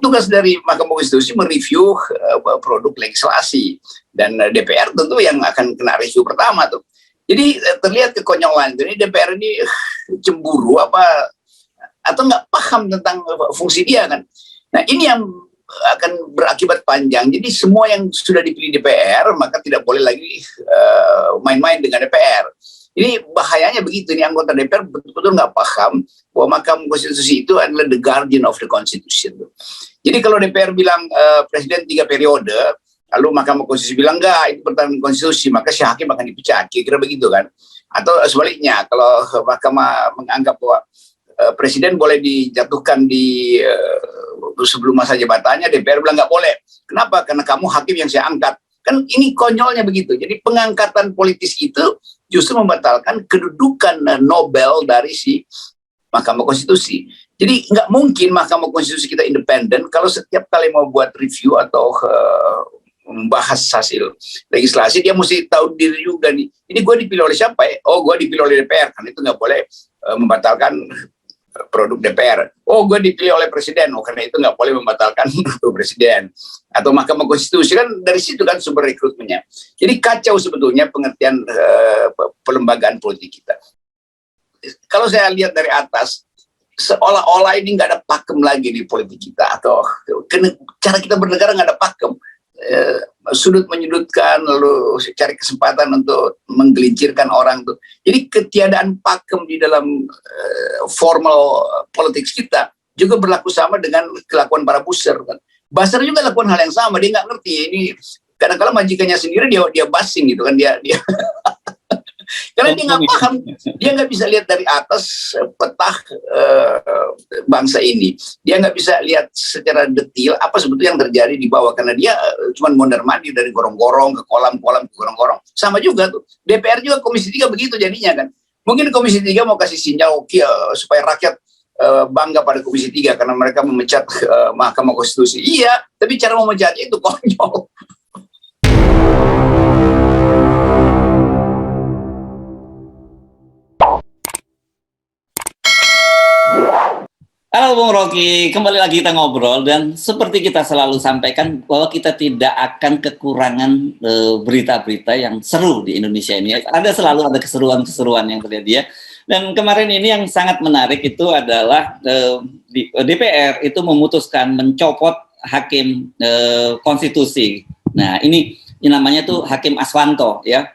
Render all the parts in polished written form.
tugas dari Mahkamah Konstitusi mereview produk legislasi, dan DPR tentu yang akan kena review pertama tuh. Jadi terlihat kekonyolan ini DPR ini cemburu apa atau nggak paham tentang fungsi dia kan. Nah ini yang akan berakibat panjang. Jadi semua yang sudah dipilih DPR maka tidak boleh lagi main-main dengan DPR. Ini bahayanya begitu, ini anggota DPR betul-betul nggak paham bahwa Mahkamah Konstitusi itu adalah the guardian of the Constitution. Jadi kalau DPR bilang presiden 3 periode, lalu Mahkamah Konstitusi bilang enggak, itu pertahanan konstitusi, maka si hakim akan dipecat, kira-kira begitu kan. Atau sebaliknya, kalau Mahkamah menganggap bahwa presiden boleh dijatuhkan di sebelum masa jabatannya, DPR bilang nggak boleh. Kenapa? Karena kamu hakim yang saya angkat. Kan ini konyolnya begitu. Jadi pengangkatan politis itu justru membatalkan kedudukan Nobel dari si Mahkamah Konstitusi. Jadi nggak mungkin Mahkamah Konstitusi kita independen kalau setiap kali mau buat review atau membahas hasil legislasi dia mesti tahu diri juga nih. Ini gue dipilih oleh siapa ya? Oh, gue dipilih oleh DPR. Kan itu nggak boleh membatalkan produk DPR. Oh, gue dipilih oleh presiden. Oh, karena itu nggak boleh membatalkan produk presiden. Atau Mahkamah Konstitusi, kan dari situ kan sumber rekrutmennya. Jadi kacau sebetulnya pengertian pelembagaan politik kita. Kalau saya lihat dari atas, seolah-olah ini nggak ada pakem lagi di politik kita, atau cara kita bernegara nggak ada pakem. Sudut menyudutkan, lalu cari kesempatan untuk menggelincirkan orang tuh. Jadi ketiadaan pakem di dalam formal politik kita juga berlaku sama dengan kelakuan para buzzer kan. Buzzer juga lakukan hal yang sama, dia nggak ngerti ini. Kadang-kadang majikannya sendiri dia basing gitu kan, dia karena dia nggak paham, dia nggak bisa lihat dari atas peta bangsa ini, dia nggak bisa lihat secara detail apa sebetulnya yang terjadi di bawah, karena dia cuma mondar-mandir dari gorong-gorong ke kolam-kolam ke gorong-gorong. Sama juga tuh DPR juga, Komisi 3 begitu jadinya kan. Mungkin Komisi 3 mau kasih sinyal supaya rakyat bangga pada Komisi 3 karena mereka memecat Mahkamah Konstitusi. Iya, tapi cara memecatnya itu konyol. Halo Bung Rocky, kembali lagi kita ngobrol, dan seperti kita selalu sampaikan bahwa kita tidak akan kekurangan berita-berita yang seru di Indonesia ini. Selalu ada keseruan-keseruan yang terjadi ya. Dan kemarin ini yang sangat menarik itu adalah DPR itu memutuskan mencopot hakim konstitusi. Nah ini namanya tuh Hakim Aswanto ya.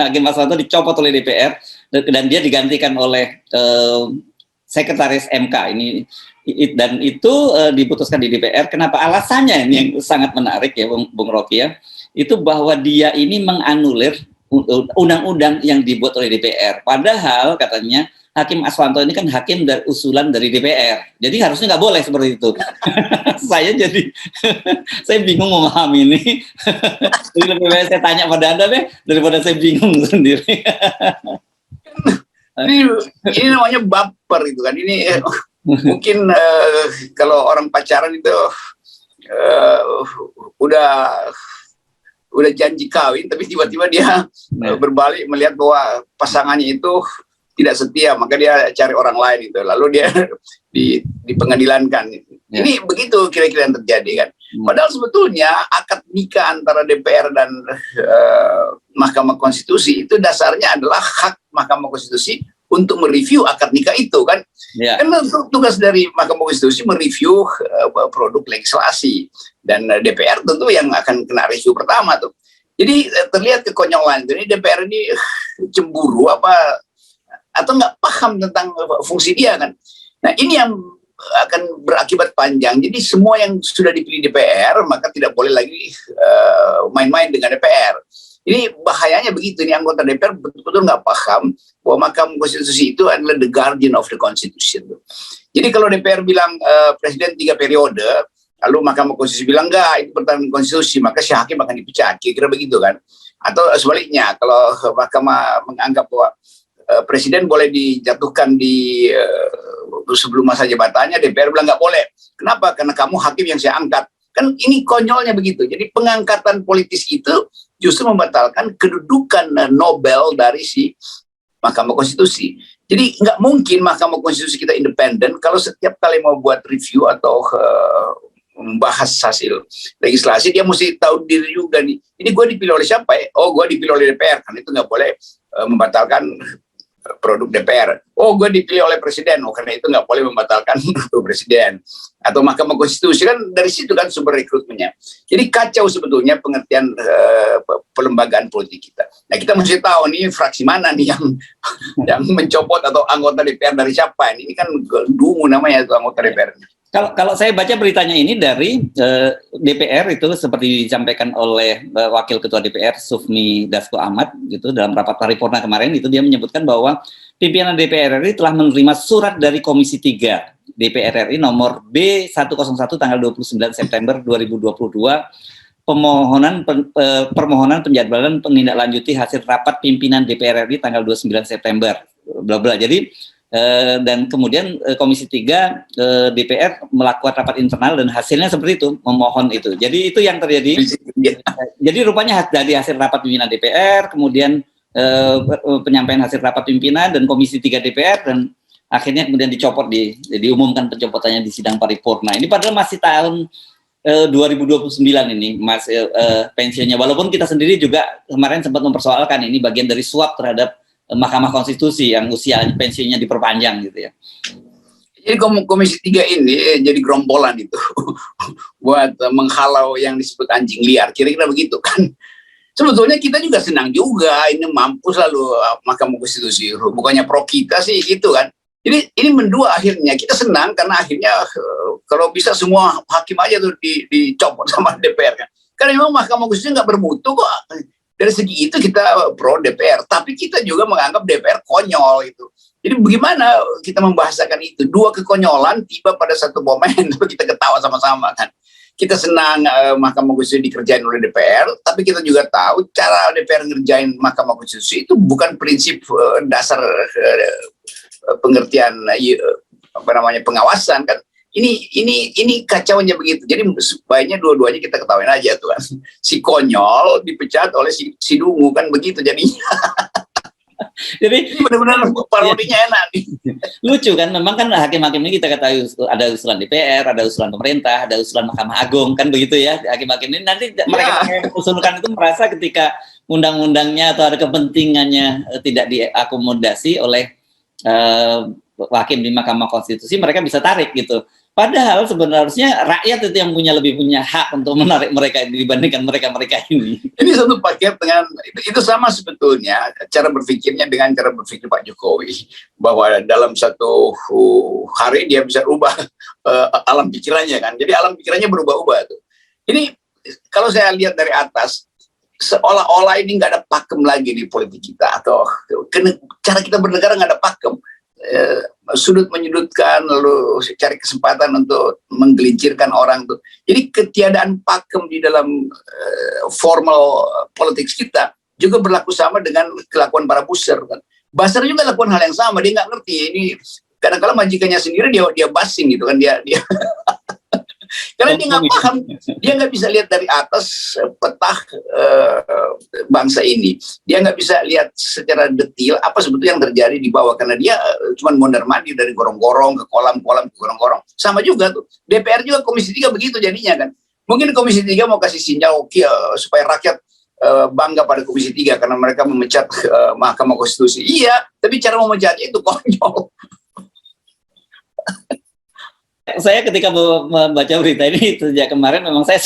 Hakim Aswanto dicopot oleh DPR dan dia digantikan oleh Sekretaris MK ini, dan itu diputuskan di DPR. Kenapa? Alasannya ini yang sangat menarik ya Bung Rocky ya, itu bahwa dia ini menganulir undang-undang yang dibuat oleh DPR. Padahal katanya Hakim Aswanto ini kan hakim dari usulan dari DPR, jadi harusnya nggak boleh seperti itu. Saya bingung memahami ini. Jadi lebih baik saya tanya pada Anda deh daripada saya bingung sendiri. Ini namanya baper itu kan. Ini mungkin kalau orang pacaran itu udah janji kawin, tapi tiba-tiba dia berbalik melihat bahwa pasangannya itu tidak setia, maka dia cari orang lain itu, lalu dia dipengadilankan. Ini begitu kira-kira yang terjadi kan. Padahal sebetulnya akad nikah antara DPR dan Mahkamah Konstitusi itu dasarnya adalah hak Mahkamah Konstitusi untuk mereview akad nikah itu kan. Karena tugas dari Mahkamah Konstitusi mereview produk legislasi, dan DPR tentu yang akan kena review pertama tuh. Jadi terlihat kekonyolan ini DPR ini cemburu apa atau nggak paham tentang fungsi dia kan. Nah ini yang akan berakibat panjang. Jadi semua yang sudah dipilih DPR maka tidak boleh lagi main-main dengan DPR. Ini bahayanya begitu, ini anggota DPR betul-betul nggak paham bahwa Mahkamah Konstitusi itu adalah the guardian of the Constitution. Jadi kalau DPR bilang presiden 3 periode, lalu Mahkamah Konstitusi bilang enggak, itu pertahanan konstitusi, maka si hakim akan dipecat, kira-kira begitu kan. Atau sebaliknya, kalau Mahkamah menganggap bahwa presiden boleh dijatuhkan di sebelum masa jabatannya, DPR bilang nggak boleh. Kenapa? Karena kamu hakim yang saya angkat. Kan ini konyolnya begitu. Jadi pengangkatan politis itu justru membatalkan kedudukan Nobel dari si Mahkamah Konstitusi. Jadi nggak mungkin Mahkamah Konstitusi kita independen kalau setiap kali mau buat review atau membahas hasil legislasi, dia mesti tahu diri juga nih. Ini gue dipilih oleh siapa ya? Oh, gue dipilih oleh DPR, kan itu nggak boleh membatalkan produk DPR. Oh, gue dipilih oleh presiden. Oh, karena itu nggak boleh membatalkan produk presiden. Atau Mahkamah Konstitusi, kan dari situ kan sumber rekrutmennya. Jadi kacau sebetulnya pengertian pelembagaan politik kita. Nah, kita mesti tahu nih fraksi mana nih yang mencopot atau anggota DPR dari siapa. Ini kan dungu namanya itu anggota DPR. Kalau saya baca beritanya ini dari DPR itu seperti disampaikan oleh Wakil Ketua DPR Sufmi Dasko Ahmad gitu dalam rapat paripurna kemarin, itu dia menyebutkan bahwa pimpinan DPR RI telah menerima surat dari Komisi 3 DPR RI nomor B101 tanggal 29 September 2022 permohonan penjadwalan penindaklanjuti hasil rapat pimpinan DPR RI tanggal 29 September bla bla. Jadi dan kemudian Komisi 3 DPR melakukan rapat internal dan hasilnya seperti itu, memohon itu. Jadi itu yang terjadi. Jadi rupanya dari hasil rapat pimpinan DPR, kemudian penyampaian hasil rapat pimpinan dan Komisi 3 DPR, dan akhirnya kemudian diumumkan pencopotannya di sidang paripurna. Ini padahal masih tahun 2029 ini Mas pensiunnya. Walaupun kita sendiri juga kemarin sempat mempersoalkan ini bagian dari suap terhadap Mahkamah Konstitusi yang usia pensiunnya diperpanjang gitu ya. Jadi Komisi 3 ini jadi gerombolan itu buat menghalau yang disebut anjing liar, kira-kira begitu kan. Sebetulnya kita juga senang juga, ini mampus lalu Mahkamah Konstitusi, bukannya pro kita sih gitu kan. Jadi ini mendua akhirnya, kita senang karena akhirnya kalau bisa semua hakim aja tuh dicopot sama DPR kan. Karena memang Mahkamah Konstitusi nggak bermutu kok. Dari segi itu kita pro DPR, tapi kita juga menganggap DPR konyol itu. Jadi bagaimana kita membahasakan itu? Dua kekonyolan tiba pada satu momen, kita ketawa sama-sama kan. Kita senang Mahkamah Konstitusi dikerjain oleh DPR, tapi kita juga tahu cara DPR ngerjain Mahkamah Konstitusi itu bukan prinsip dasar pengertian pengawasan kan. Ini kacaunya begitu. Jadi sebaiknya dua-duanya kita ketawain aja tuh kan. Si konyol dipecat oleh si dungu kan begitu jadinya. Jadi benar-benar parodinya enak nih. Lucu kan, memang kan hakim-hakim ini kita ketahui ada usulan DPR, ada usulan pemerintah, ada usulan Mahkamah Agung kan begitu ya. Hakim-hakim ini nanti mereka usulkan itu merasa ketika undang-undangnya atau ada kepentingannya tidak diakomodasi oleh hakim di Mahkamah Konstitusi, mereka bisa tarik gitu. Padahal sebenarnya rakyat itu yang lebih punya hak untuk menarik mereka dibandingkan mereka ini. Ini satu paket dengan itu sama sebetulnya cara berpikirnya dengan cara berpikir Pak Jokowi, bahwa dalam satu hari dia bisa ubah alam pikirannya kan. Jadi alam pikirannya berubah-ubah tuh. Ini kalau saya lihat dari atas, seolah-olah ini nggak ada pakem lagi di politik kita, atau cara kita bernegara nggak ada pakem. Sudut menyudutkan, lalu cari kesempatan untuk menggelincirkan orang tuh. Jadi ketiadaan pakem di dalam formal politik kita juga berlaku sama dengan kelakuan para buser kan. Buser juga lakukan hal yang sama, dia nggak ngerti ini. Kadang-kadang majikannya sendiri dia basing gitu kan, dia karena dia nggak paham, dia nggak bisa lihat dari atas peta bangsa ini, dia nggak bisa lihat secara detail apa sebetulnya yang terjadi di bawah, karena dia cuma mondar-mandir dari gorong-gorong ke kolam-kolam ke gorong-gorong. Sama juga tuh DPR juga, Komisi 3 begitu jadinya kan. Mungkin Komisi 3 mau kasih sinyal supaya rakyat bangga pada Komisi 3 karena mereka memecat Mahkamah Konstitusi. Iya, tapi cara memecatnya itu konyol. Saya ketika membaca berita ini sejak kemarin, memang saya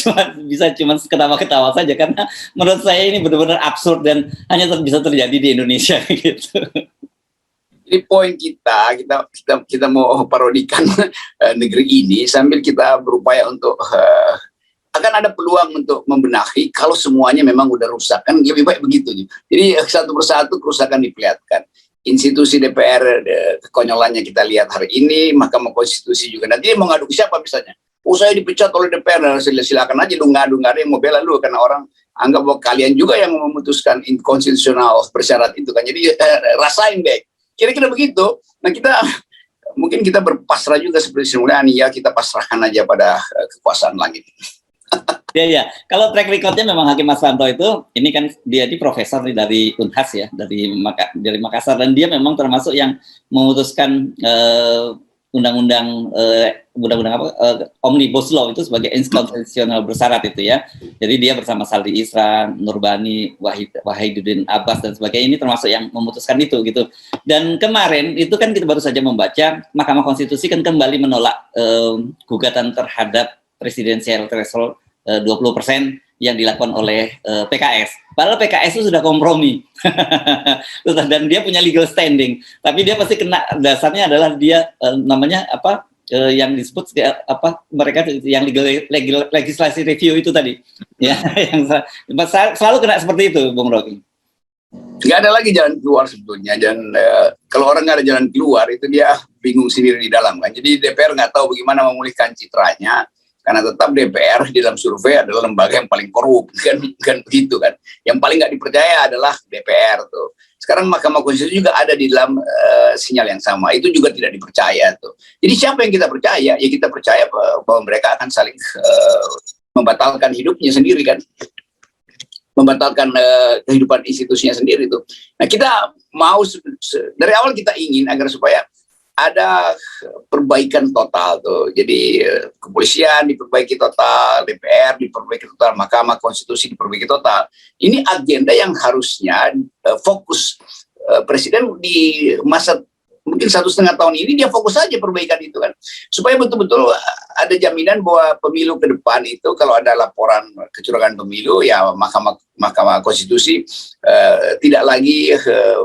bisa ketawa-ketawa saja karena menurut saya ini benar-benar absurd dan hanya bisa terjadi di Indonesia gitu. Jadi poin kita mau parodikan negeri ini sambil kita berupaya untuk akan ada peluang untuk membenahi kalau semuanya memang udah rusak kan, lebih baik begitu. Jadi satu persatu kerusakan diperlihatkan. Institusi DPR kekonyolannya kita lihat hari ini, Mahkamah Konstitusi juga. Nanti mau ngadu ke siapa misalnya? Oh, saya dipecat oleh DPR, silakan aja lu ngadu, nggak ada yang mau bela lu karena orang anggap bahwa kalian juga yang memutuskan inkonstitusional persyarat itu kan. Jadi rasain deh. Kira-kira begitu. Nah mungkin kita berpasrah juga seperti Sri Mulyani, ya kita pasrahkan aja pada kekuasaan langit. Ya. Kalau track recordnya memang Hakim Aswanto itu, ini kan dia di profesor dari Unhas ya, dari Makassar, dan dia memang termasuk yang memutuskan undang-undang Omnibus Law itu sebagai inkonstitusional bersyarat itu ya. Jadi dia bersama Saldi Isra, Nurbani, Wahidudin Abbas dan sebagainya, ini termasuk yang memutuskan itu gitu. Dan kemarin itu kan kita baru saja membaca Mahkamah Konstitusi kan kembali menolak gugatan terhadap presidensial threshold 20% yang dilakukan oleh PKS. Padahal PKS itu sudah kompromi dan dia punya legal standing. Tapi dia pasti kena, dasarnya adalah dia namanya apa? Yang disebut mereka yang legislasi review itu tadi ya, yang selalu kena seperti itu, Bung Rocky. Nggak ada lagi jalan keluar sebetulnya, dan kalau orang nggak ada jalan keluar itu dia bingung sendiri di dalam kan. Jadi DPR nggak tahu bagaimana memulihkan citranya, karena tetap DPR di dalam survei adalah lembaga yang paling korup, kan begitu kan. Yang paling nggak dipercaya adalah DPR tuh. Sekarang Mahkamah Konstitusi juga ada di dalam sinyal yang sama, itu juga tidak dipercaya tuh. Jadi siapa yang kita percaya? Ya kita percaya bahwa mereka akan saling membatalkan hidupnya sendiri kan, membatalkan kehidupan institusinya sendiri tuh. Nah kita mau dari awal kita ingin agar supaya ada perbaikan total tuh. Jadi kepolisian diperbaiki total, DPR diperbaiki total, Mahkamah Konstitusi diperbaiki total. Ini agenda yang harusnya fokus Presiden di masa mungkin 1,5 tahun ini, dia fokus saja perbaikan itu kan, supaya betul-betul ada jaminan bahwa pemilu ke depan itu kalau ada laporan kecurangan pemilu ya Mahkamah Konstitusi tidak lagi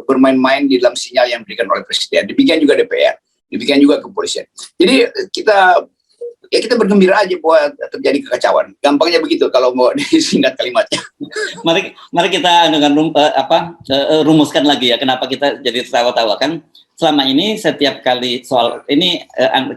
bermain-main di dalam sinyal yang diberikan oleh Presiden. Demikian juga DPR, demikian juga kepolisian. Jadi kita bergembira aja bahwa terjadi kekacauan. Gampangnya begitu kalau mau disingkat kalimatnya. Mari kita dengan rumuskan lagi ya, kenapa kita jadi tertawa-tawa kan. Selama ini setiap kali soal ini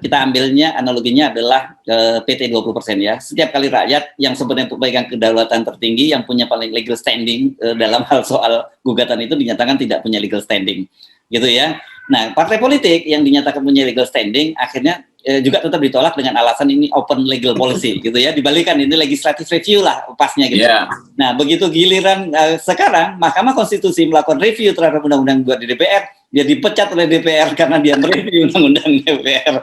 kita ambilnya analoginya adalah PT 20% ya. Setiap kali rakyat yang sebenarnya pemegang kedaulatan tertinggi yang punya paling legal standing dalam hal soal gugatan itu dinyatakan tidak punya legal standing, gitu ya. Nah, partai politik yang dinyatakan punya legal standing akhirnya juga tetap ditolak dengan alasan ini open legal policy, gitu ya. Dibalikan ini legislative review lah pasnya gitu. Yeah. Nah, begitu giliran sekarang Mahkamah Konstitusi melakukan review terhadap undang-undang buat di DPR, dia dipecat oleh DPR karena dia mereview undang-undang DPR.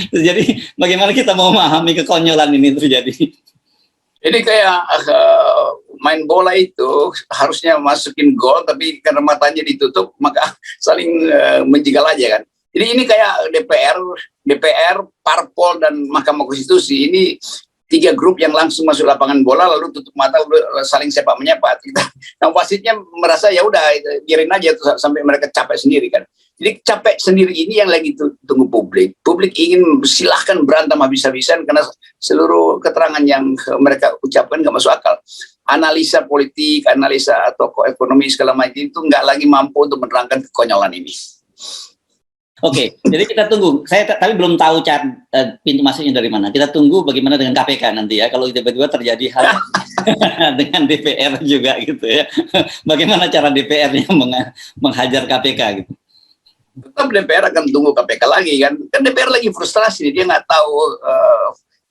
Jadi bagaimana kita mau memahami kekonyolan ini terjadi? Ini kayak main bola itu harusnya masukin gol, tapi karena matanya ditutup maka saling menjegal aja kan. Jadi ini kayak DPR, Parpol dan Mahkamah Konstitusi ini 3 grup yang langsung masuk lapangan bola lalu tutup mata lalu saling sepak menyapa. Nah wasitnya merasa ya udah biarin aja tuh, sampai mereka capek sendiri kan. Jadi capek sendiri ini yang lagi tunggu publik. Publik ingin silahkan berantem habis-habisan karena seluruh keterangan yang mereka ucapkan nggak masuk akal. Analisa politik, analisa tokoh ekonomi segala macam itu nggak lagi mampu untuk menerangkan kekonyolan ini. Oke, jadi kita tunggu. Saya tapi belum tahu pintu masuknya dari mana. Kita tunggu bagaimana dengan KPK nanti ya. Kalau tiba-tiba terjadi hal dengan DPR juga gitu ya. Bagaimana cara DPR-nya menghajar KPK gitu. Tetap DPR akan tunggu KPK lagi kan. Kan DPR lagi frustrasi, dia nggak tahu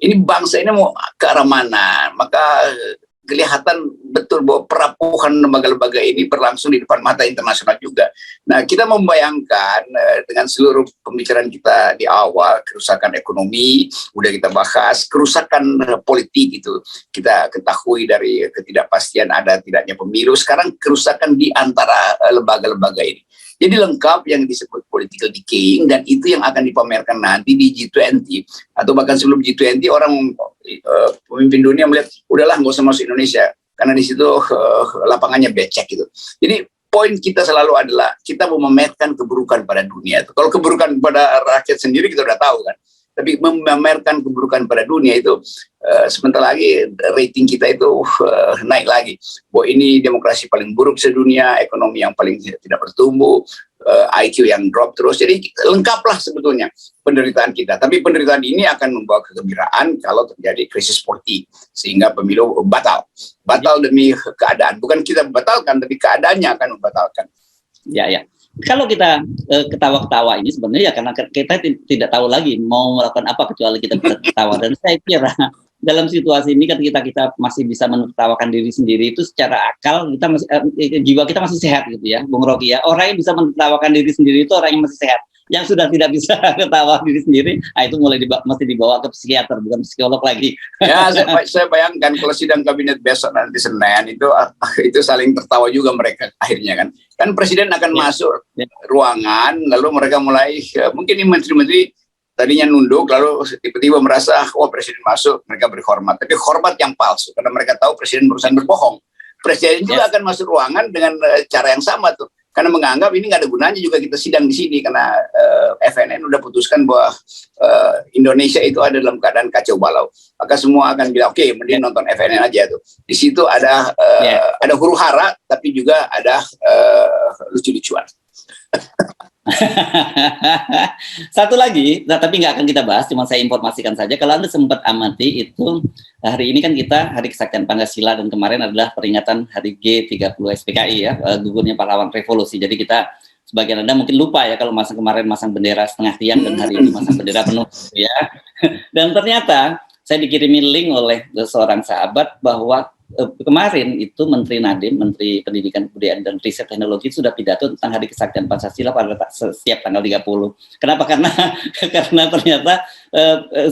ini bangsa ini mau ke arah mana. Maka kelihatan betul bahwa perapuhan lembaga-lembaga ini berlangsung di depan mata internasional juga. Nah, kita membayangkan dengan seluruh pembicaraan kita di awal, kerusakan ekonomi, udah kita bahas, kerusakan politik itu kita ketahui dari ketidakpastian ada tidaknya pemilu, sekarang kerusakan di antara lembaga-lembaga ini. Jadi lengkap yang disebut political decaying, dan itu yang akan dipamerkan nanti di G20 atau bahkan sebelum G20 orang pemimpin dunia melihat udahlah nggak usah masuk Indonesia karena di situ lapangannya becek gitu. Jadi poin kita selalu adalah kita mau memamerkan keburukan pada dunia. Kalau keburukan pada rakyat sendiri kita udah tahu kan. Tapi memamerkan keburukan pada dunia itu sebentar lagi rating kita itu naik lagi. Bahwa ini demokrasi paling buruk sedunia, ekonomi yang paling tidak bertumbuh, IQ yang drop terus. Jadi lengkaplah sebetulnya penderitaan kita. Tapi penderitaan ini akan membawa kegembiraan kalau terjadi krisis politik sehingga pemilu batal demi keadaan. Bukan kita membatalkan, tapi keadaannya akan membatalkan. Ya. Kalau kita ketawa-ketawa ini sebenarnya ya karena kita tidak tahu lagi mau melakukan apa kecuali kita bisa ketawa. Dan saya kira dalam situasi ini ketika kita masih bisa menertawakan diri sendiri itu secara akal kita masih, jiwa kita masih sehat gitu ya, Bung Rocky ya. Orang yang bisa menertawakan diri sendiri itu orang yang masih sehat. yang sudah tidak bisa ketawa diri sendiri, itu mulai mesti dibawa ke psikiater, bukan psikolog lagi. Ya, saya bayangkan kalau sidang kabinet besok nanti Senin itu saling tertawa juga mereka akhirnya kan. Kan presiden akan masuk ruangan, lalu mereka mulai mungkin ini menteri-menteri tadinya nunduk, lalu tiba-tiba merasa wah presiden masuk, mereka beri hormat, tapi hormat yang palsu karena mereka tahu presiden berusaha berbohong. Presiden juga akan masuk ruangan dengan cara yang sama tuh. Karena menganggap ini nggak ada gunanya juga kita sidang di sini karena FNN udah putuskan bahwa Indonesia itu ada dalam keadaan kacau balau. Maka semua akan bilang oke, mending nonton FNN aja tuh. Di situ ada huru hara, tapi juga ada lucu-lucuan. Satu lagi, tapi nggak akan kita bahas, cuma saya informasikan saja. Kalau Anda sempat amati itu, hari ini kan kita Hari Kesaktian Pancasila dan kemarin adalah peringatan Hari G30 SPKI ya, gugurnya pahlawan revolusi. Jadi kita, sebagian Anda mungkin lupa ya kalau masa kemarin masang bendera setengah tiang dan hari ini masang bendera penuh ya. Dan ternyata saya dikirimi link oleh seorang sahabat bahwa kemarin itu Menteri Nadiem, Menteri Pendidikan Kebudayaan dan Riset Teknologi sudah pidato tentang Hari Kesaktian Pancasila pada setiap tanggal 30. Kenapa? Karena ternyata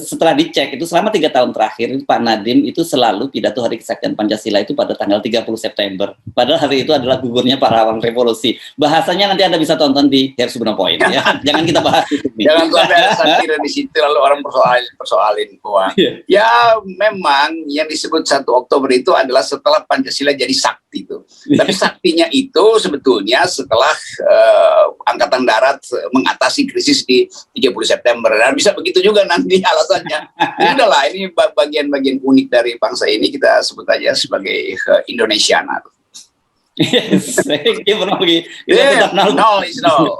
setelah dicek itu selama 3 tahun terakhir Pak Nadiem itu selalu pidato Hari Kesaktian Pancasila itu pada tanggal 30 September. Padahal hari itu adalah gugurnya pahlawan revolusi. Bahasanya nanti Anda bisa tonton di Hersubno Point ya. Jangan kita bahas itu. Jangan tuh ada satira di situ lalu orang persoalin bahwa ya memang yang disebut 1 Oktober itu adalah setelah Pancasila jadi sakti itu. Tapi saktinya itu sebetulnya setelah Angkatan Darat mengatasi krisis di 30 September. Dan bisa begitu juga nanti alasannya. Ini udahlah, ini bagian-bagian unik dari bangsa ini, kita sebut aja sebagai Indonesiana. Yes, kita tetap no is no.